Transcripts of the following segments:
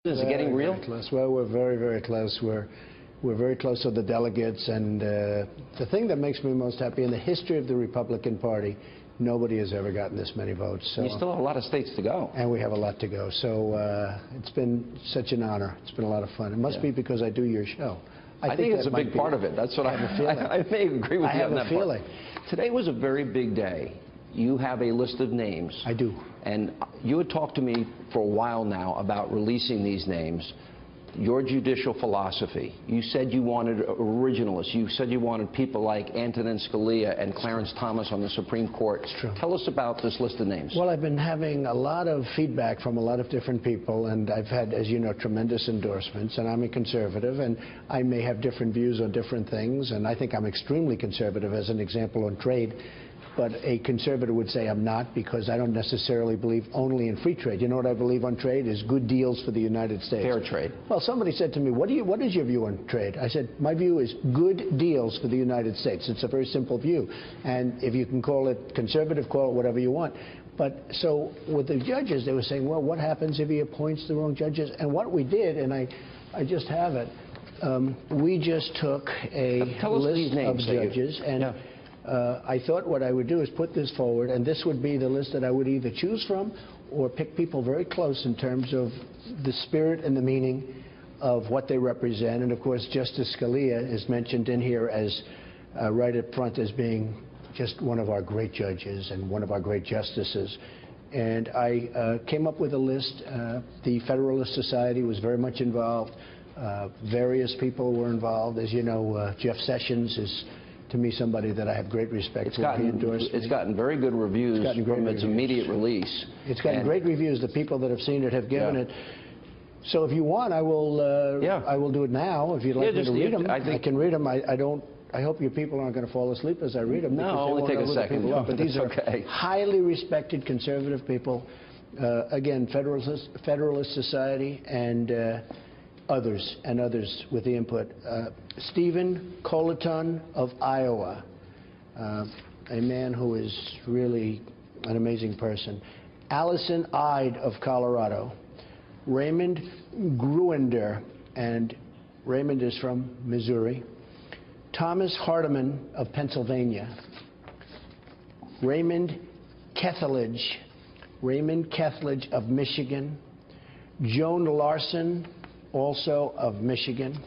Is it getting real? Very close. Well, we're very, very close. We're very close to the delegates, and the thing that makes me most happy in the history of the Republican Party, nobody has ever gotten this many votes. So, you still have a lot of states to go. And we have a lot to go. So it's been such an honor. It's been a lot of fun. It must be because I do your show. I think it's a big part of it. That's what I have a feeling. I may agree with you on that part. I have a feeling. Today was a very big day. You have a list of names. I do. And you had talked to me for a while now about releasing these names. Your judicial philosophy. You said you wanted originalists. You said you wanted people like Antonin Scalia and Clarence Thomas on the Supreme Court. It's true. Tell us about this list of names. Well, I've been having a lot of feedback from a lot of different people, and I've had, as you know, tremendous endorsements, and I'm a conservative, and I may have different views on different things, and I think I'm extremely conservative, as an example, on trade. But a conservative would say I'm not, because I don't necessarily believe only in free trade. You know what I believe on trade is good deals for the United States. Fair trade. Well, somebody said to me, what is your view on trade? I said, my view is good deals for the United States. It's a very simple view. And if you can call it conservative, call it whatever you want. But so with the judges, they were saying, well, what happens if he appoints the wrong judges? And what we did, and I just have it, we just took a list of judges. I thought what I would do is put this forward, and this would be the list that I would either choose from or pick people very close in terms of the spirit and the meaning of what they represent. And, of course, Justice Scalia is mentioned in here as right up front as being just one of our great judges and one of our great justices. And I came up with a list. The Federalist Society was very much involved. Various people were involved. As you know, Jeff Sessions is, to me, somebody that I have great respect for. It's gotten very good reviews from its immediate release. It's gotten great reviews. The people that have seen it have given it. So if you want, I will do it now. If you'd like me to read them, I can read them. I hope your people aren't going to fall asleep as I read them. No, only take a second. But these are highly respected conservative people. Again, Federalist Society and others with the input. Stephen Colleton of Iowa, a man who is really an amazing person. Allison Ide of Colorado. Raymond Gruender, and Raymond is from Missouri. Thomas Hardiman of Pennsylvania. Raymond Kethledge of Michigan. Joan Larson, also of Michigan,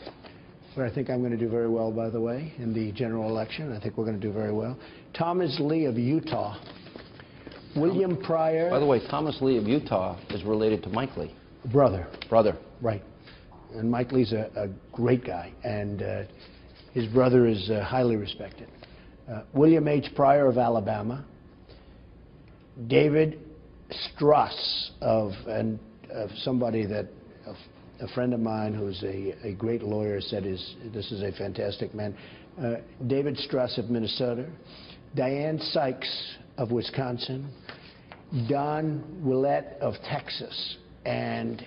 where I think I'm going to do very well, by the way, in the general election. I think we're going to do very well. Thomas Lee of Utah. William Pryor. By the way, Thomas Lee of Utah is related to Mike Lee. Brother. Right. And Mike Lee's a great guy, and his brother is highly respected. William H. Pryor of Alabama. David Strass of somebody that a friend of mine who's a great lawyer said this is a fantastic man. David Strass of Minnesota. Diane Sykes of Wisconsin. Don Willett of Texas. And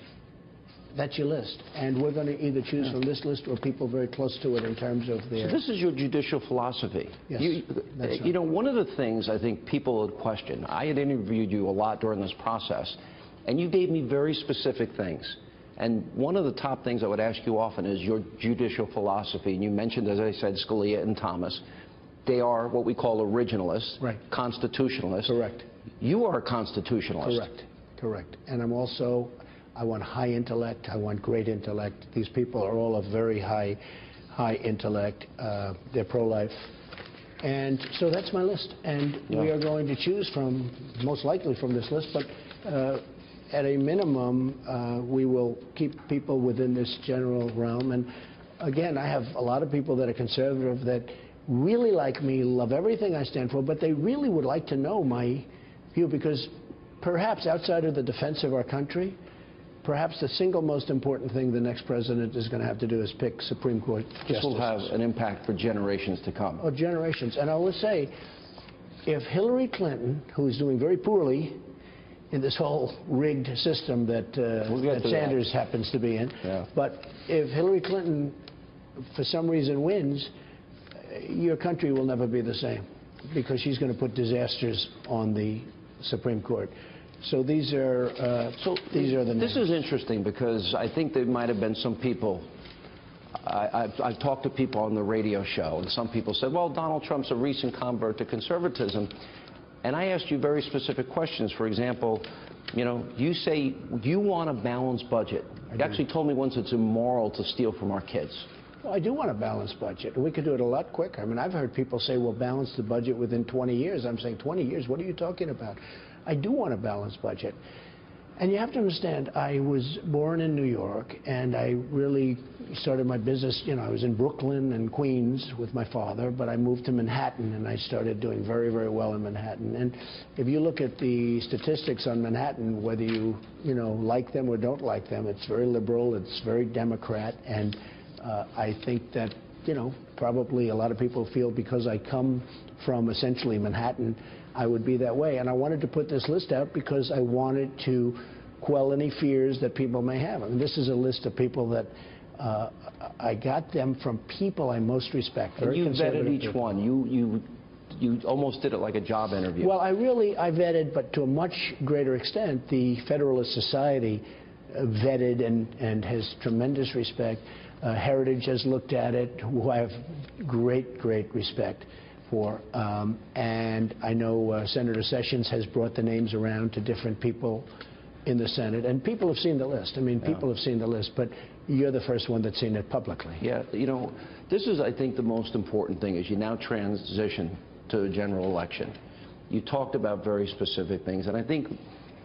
that's your list. And we're going to either choose from this list or people very close to it in terms of their... So this is your judicial philosophy. Yes. You know, one of the things I think people would question, I had interviewed you a lot during this process, and you gave me very specific things. And one of the top things I would ask you often is your judicial philosophy. And you mentioned, as I said, Scalia and Thomas. They are what we call originalists, constitutionalists. Correct. You are a constitutionalist. Correct. And I'm also, I want high intellect. I want great intellect. These people are all of very high intellect. They're pro-life. And so that's my list. And we are going to choose from, most likely from this list, but at a minimum, we will keep people within this general realm. And again, I have a lot of people that are conservative that really like me, love everything I stand for, but they really would like to know my view, because perhaps outside of the defense of our country, perhaps the single most important thing the next president is going to have to do is pick Supreme Court justices. This will have an impact for generations to come. Oh, generations. And I will say, if Hillary Clinton, who is doing very poorly in this whole rigged system that Sanders happens to be in, but if Hillary Clinton, for some reason, wins, your country will never be the same, because she's going to put disasters on the Supreme Court. So these are the names. This is interesting because I think there might have been some people. I've talked to people on the radio show, and some people said, well, Donald Trump's a recent convert to conservatism. And I asked you very specific questions. For example, you know, you say you want a balanced budget. You actually told me once it's immoral to steal from our kids. Well, I do want a balanced budget. We could do it a lot quicker. I mean, I've heard people say, well, balance the budget within 20 years. I'm saying 20 years? What are you talking about? I do want a balanced budget. And you have to understand, I was born in New York, and I really started my business, you know, I was in Brooklyn and Queens with my father, but I moved to Manhattan, and I started doing very, very well in Manhattan. And if you look at the statistics on Manhattan, whether you like them or don't like them, it's very liberal, it's very Democrat, and I think that, you know, probably a lot of people feel because I come from essentially Manhattan, I would be that way. And I wanted to put this list out because I wanted to quell any fears that people may have. I mean, this is a list of people that I got them from people I most respect. And you vetted each one. You almost did it like a job interview. Well, I vetted, but to a much greater extent, the Federalist Society vetted and has tremendous respect. Heritage has looked at it, who I have great, great respect for. And I know Senator Sessions has brought the names around to different people in the Senate. And people have seen the list. I mean, people have seen the list, but you're the first one that's seen it publicly. Yeah, you know, this is, I think, the most important thing as you now transition to a general election. You talked about very specific things, and I think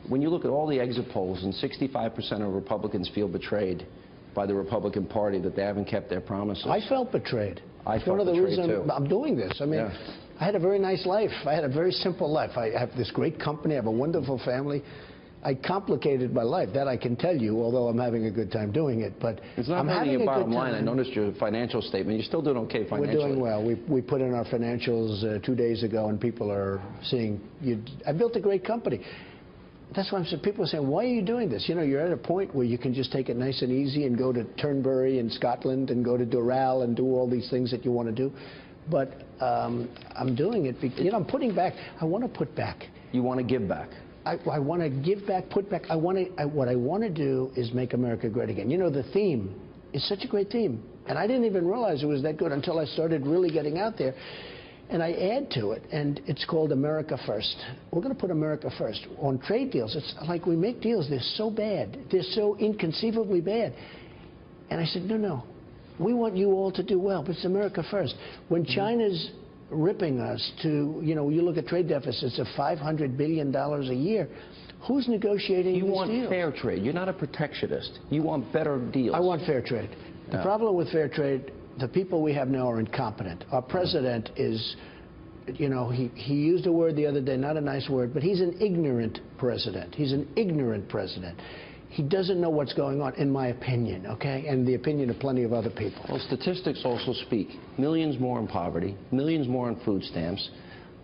when you look at all the exit polls, and 65% of Republicans feel betrayed by the Republican Party that they haven't kept their promises. I felt betrayed. I felt one of the betrayed reasons too. I'm doing this. I mean, I had a very nice life. I had a very simple life. I have this great company. I have a wonderful family. I complicated my life, that I can tell you, although I'm having a good time doing it. But it's not I'm hurting having your a bottom good line. time. I noticed your financial statement. You're still doing okay financially. We're doing well. We put in our financials 2 days ago, and people are seeing I built a great company. That's why I'm saying, people are saying, why are you doing this? You know, you're at a point where you can just take it nice and easy and go to Turnberry in Scotland and go to Doral and do all these things that you want to do. But I'm doing it because, you know, I'm putting back. I want to put back. You want to give back. I want to give back, put back. What I want to do is make America great again. You know, the theme is such a great theme. And I didn't even realize it was that good until I started really getting out there. And I add to it, and it's called America First. We're going to put America first. On trade deals, it's like we make deals, they're so bad. They're so inconceivably bad. And I said, no, we want you all to do well, but it's America first. When China's ripping us to, you know, you look at trade deficits of $500 billion a year, who's negotiating these deals? You want fair trade. You're not a protectionist. You want better deals. I want fair trade. The problem with fair trade, the people we have now are incompetent. Our president is, you know, he used a word the other day, not a nice word, but he's an ignorant president. He's an ignorant president. He doesn't know what's going on, in my opinion, okay, and the opinion of plenty of other people. Well, statistics also speak. Millions more in poverty, millions more on food stamps,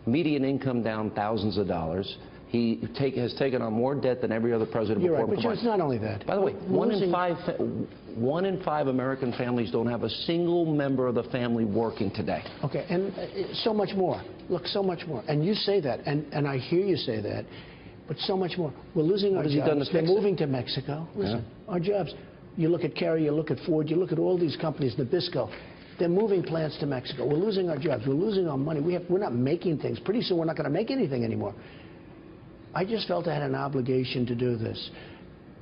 median income down thousands of dollars. He has taken on more debt than every other president You're before. Right, but it's not only that. By the way, one in five American families don't have a single member of the family working today. Okay, and so much more. Look, so much more. And you say that, and I hear you say that, but so much more. We're losing our jobs. They're moving to Mexico. Listen, our jobs. You look at Carrier, you look at Ford, you look at all these companies, Nabisco. They're moving plants to Mexico. We're losing our jobs. We're losing our money. We're not making things. Pretty soon we're not going to make anything anymore. I just felt I had an obligation to do this.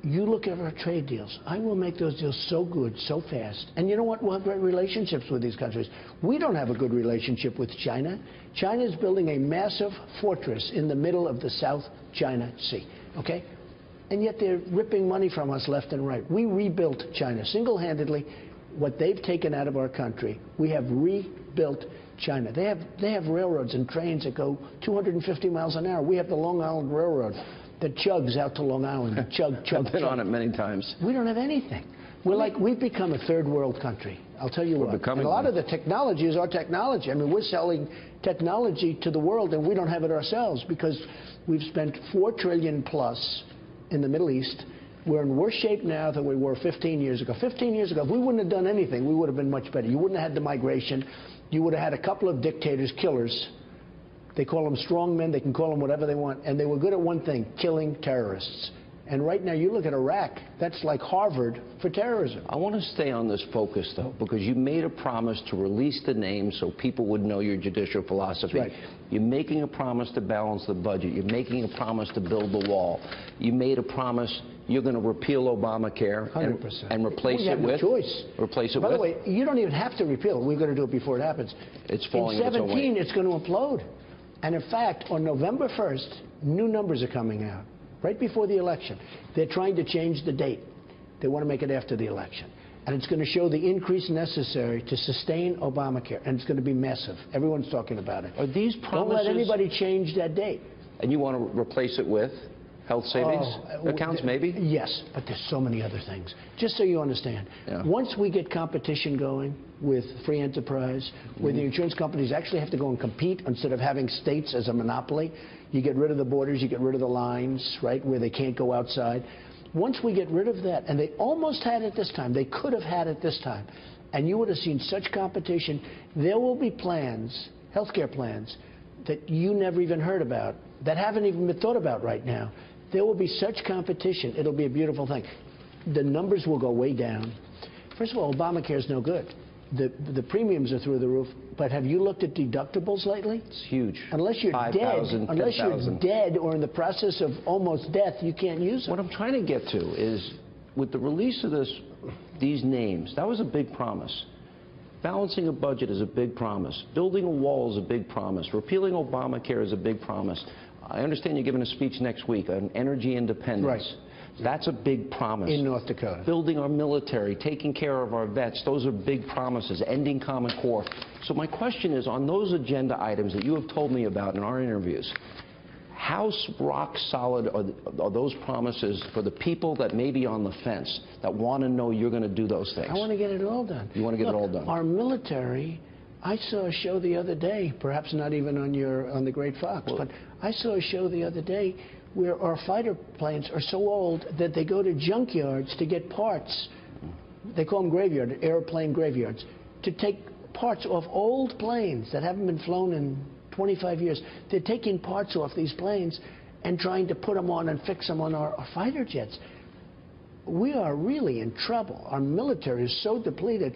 You look at our trade deals. I will make those deals so good, so fast. And you know what? We'll have great relationships with these countries. We don't have a good relationship with China. China is building a massive fortress in the middle of the South China Sea, okay? And yet they're ripping money from us left and right. We rebuilt China single-handedly. What they've taken out of our country, we have rebuilt China. They have railroads and trains that go 250 miles an hour. We have the Long Island Railroad that chugs out to Long Island. Chug. I've been on it many times. We don't have anything. We've become a third world country. I'll tell you what. And a lot of the technology is our technology. I mean, we're selling technology to the world, and we don't have it ourselves because we've spent $4 trillion plus in the Middle East. We're in worse shape now than we were 15 years ago. 15 years ago, if we wouldn't have done anything, we would have been much better. You wouldn't have had the migration. You would have had a couple of dictators, They call them strong men. They can call them whatever they want. And they were good at one thing, killing terrorists. And right now, you look at Iraq, that's like Harvard for terrorism. I want to stay on this focus, though, because you made a promise to release the names so people would know your judicial philosophy. Right. You're making a promise to balance the budget. You're making a promise to build the wall. You made a promise you're going to repeal Obamacare 100%. and replace it with... choice. Replace it By with... the way, you don't even have to repeal it. We're going to do it before it happens. It's falling in its own 17, weight. it's going to implode. And in fact, on November 1st, new numbers are coming out. Right before the election. They're trying to change the date. They want to make it after the election. And it's going to show the increase necessary to sustain Obamacare. And it's going to be massive. Everyone's talking about it. Are these promises... Don't let anybody change that date. And you want to replace it with health savings accounts, maybe? Yes, but there's so many other things. Just so you understand, once we get competition going with free enterprise, where the insurance companies actually have to go and compete instead of having states as a monopoly, you get rid of the borders, you get rid of the lines, right, where they can't go outside. Once we get rid of that, and they almost had it this time, they could have had it this time, and you would have seen such competition, there will be plans, healthcare plans, that you never even heard about, that haven't even been thought about right now. There will be such competition, it'll be a beautiful thing. The numbers will go way down. First of all, Obamacare is no good. The premiums are through the roof, but have you looked at deductibles lately? It's huge. Unless you're dead or in the process of almost death, you can't use it. What I'm trying to get to is, with the release of these names, that was a big promise. Balancing a budget is a big promise. Building a wall is a big promise. Repealing Obamacare is a big promise. I understand you're giving a speech next week on energy independence. Right. That's a big promise. In North Dakota. Building our military, taking care of our vets, those are big promises. Ending Common Core. So my question is, on those agenda items that you have told me about in our interviews, how rock solid are those promises for the people that may be on the fence, that want to know you're going to do those things? I want to get it all done. You want to get it all done? Our military, I saw a show the other day, perhaps not even on the Great Fox, but I saw a show the other day where our fighter planes are so old that they go to junkyards to get parts. They call them graveyard, airplane graveyards, to take parts off old planes that haven't been flown in 25 years. They're taking parts off these planes and trying to put them on and fix them on our fighter jets. We are really in trouble. Our military is so depleted.